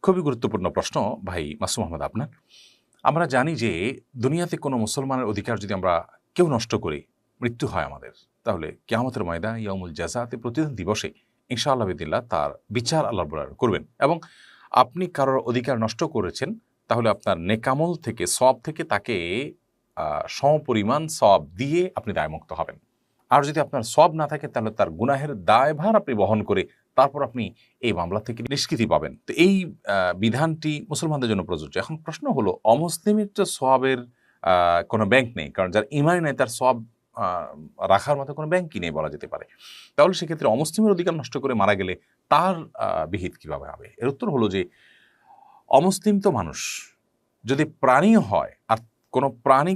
খুবই গুরুত্বপূর্ণ প্রশ্ন ভাই মাসুম আহমদ আপনার। আমরা জানি যে দুনিয়াতে কোনো মুসলমানের অধিকার যদি আমরা কেউ নষ্ট করি, মৃত্যু হয় আমাদের, তাহলে কিয়ামতের ময়দান ইয়াউমুল জাযাতে প্রতিদিন দিবসে ইনশাআল্লাহ বিদিল্লাহ তার বিচার আল্লাহ রাব্বুল আলামিন করবেন। এবং আপনি কারোর অধিকার নষ্ট করেছেন, তাহলে আপনার নেকামল থেকে সওয়াব থেকে তাকে সমপরিমাণ সওয়াব দিয়ে আপনি দায়মুক্ত হবেন। আর যদি আপনার সওয়াব না থাকে তাহলে তার গুনাহের দায়ভার আপনি বহন করে তারপর আপনি এই মামলা থেকে নিষ্কৃতি পাবেন। তো এই বিধানটি মুসলমানদের জন্য প্রযোজ্য। এখন প্রশ্ন হলো, অমুসলিমের তো সওয়াবের কোনো ব্যাংক নেই। কারণ যার ঈমানই নাই তার সওয়াব আ রাখার মতো কোনো ব্যাংকই নেই বলা যেতে পারে। তাহলে সেক্ষেত্রে অমুসলিমের অধিকার নষ্ট করে মারা গেলে তার বিহিত কিভাবে হবে? এর উত্তর হলো যে অমুসলিম তো মানুষ। যদি প্রাণীও হয় আর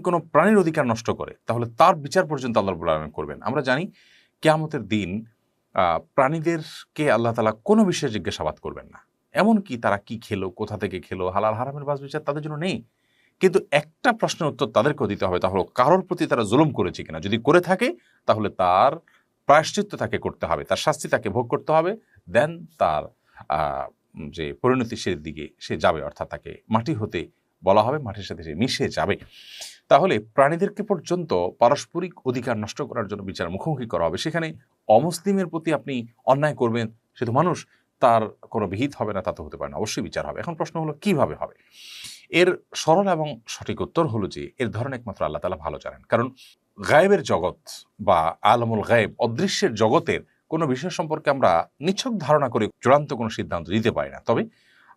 কোনো প্রাণীর অধিকার নষ্ট করে, তাহলে তার বিচার পর্যন্ত আল্লাহ রাব্বুল আলামিন করবেন। আমরা জানি কিয়ামতের দিন প্রাণীদেরকে আল্লাহ তাআলা কোনো বিষয়ে জিজ্ঞাসাবাদ করবেন না। এমনকি তারা কি খেলো, কোথা থেকে খেলো, হালাল হারামের বাছ বিচার তাদের জন্য নেই। কিন্তু একটা প্রশ্নের উত্তর তাদেরকেও দিতে হবে, তা হলো কারোর প্রতি তারা জুলুম করেছে কিনা। যদি করে থাকে তাহলে তার প্রায়শ্চিত্ত তাকে করতে হবে, তার শাস্তি তাকে ভোগ করতে হবে। দেন তার আ যে পরিণতি সে দিকে সে যাবে, অর্থাৎ তাকে মাটি হতে বলা হবে, মাটির সাথে সে মিশে যাবে। তাহলে প্রাণীদেরকে পর্যন্ত পারস্পরিক অধিকার নষ্ট করার জন্য বিচার মুখোমুখি করা হবে। সেখানে অমুসলিমের প্রতি আপনি অন্যায় করবেন, সে তো মানুষ, তার কোনো বিহিত হবে না তা তো হতে পারে না, অবশ্যই বিচার হবে। এখন প্রশ্ন হলো কিভাবে হবে? এর সরল এবং সঠিক উত্তর হলো যে এর ধরন একমাত্র আল্লাহ তাআলা ভালো জানেন। কারণ গায়েবের জগৎ বা আলমুল গায়েব, অদৃশ্যের জগতের কোনো বিষয় সম্পর্কে আমরা নিছক ধারণা করে চূড়ান্ত কোনো সিদ্ধান্ত দিতে পারি না। তবে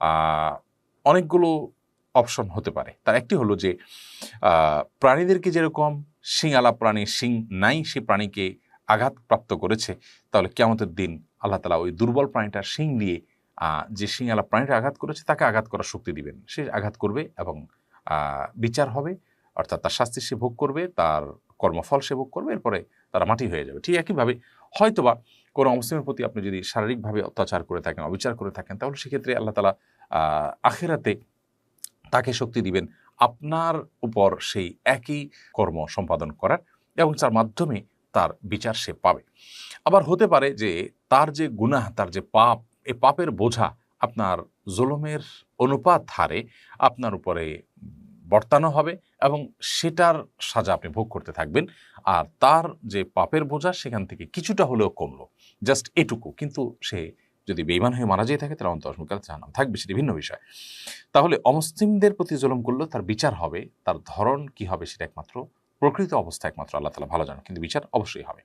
আ অনেকগুলো অপশন হতে পারে। তার একটি হলো যে প্রাণীদেরকে যেরকম শিং-আলা প্রাণী শিং নাই, সে প্রাণীকে আঘাতপ্রাপ্ত করেছে, তাহলে কিয়ামতের দিন আল্লাহ তাআলা ওই দুর্বল প্রাণীটার শিং দিয়ে যে শিং-আলা প্রাণীটা আঘাত করেছে তাকে আঘাত করার শক্তি দিবেন। সে আঘাত করবে এবং বিচার হবে, অর্থাৎ তার শাস্তি সে ভোগ করবে, তার কর্মফল সে ভোগ করবে, এরপরে তারা মাটি হয়ে যাবে। ঠিক একইভাবে হয়তোবা কোনো অমুসলিমের প্রতি আপনি যদি শারীরিকভাবে অত্যাচার করে থাকেন, অবিচার করে থাকেন, তাহলে সেক্ষেত্রে আল্লাহ তাআলা আখিরাতে তাকে শক্তি দিবেন আপনার উপর সেই একই কর্ম সম্পাদন করার, এবং যার মাধ্যমে তার বিচার সে পাবে। আবার হতে পারে যে তার যে গুনাহ, তার যে পাপ, এই পাপের বোঝা আপনার জুলুমের অনুপাত হারে আপনার উপরে বর্তানো হবে এবং সেটার সাজা আপনি ভোগ করতে থাকবেন। আর তার যে পাপের বোঝা সেখান থেকে কিছুটা হলেও কমলো, জাস্ট এটুকু। কিন্তু সে যদি বেঈমান হয়ে মারা যেয়ে থাকে তাহলে অন্তর্মুখী জাহান্নাম থাকবে, সেটি ভিন্ন বিষয়। তাহলে অমুসলিমদের প্রতি জুলুম করলেও তার বিচার হবে, তার ধরন কি হবে সেটা একমাত্র প্রকৃত অবস্থা একমাত্র আল্লাহ তাআলা ভালো জানেন, কিন্তু বিচার অবশ্যই হবে।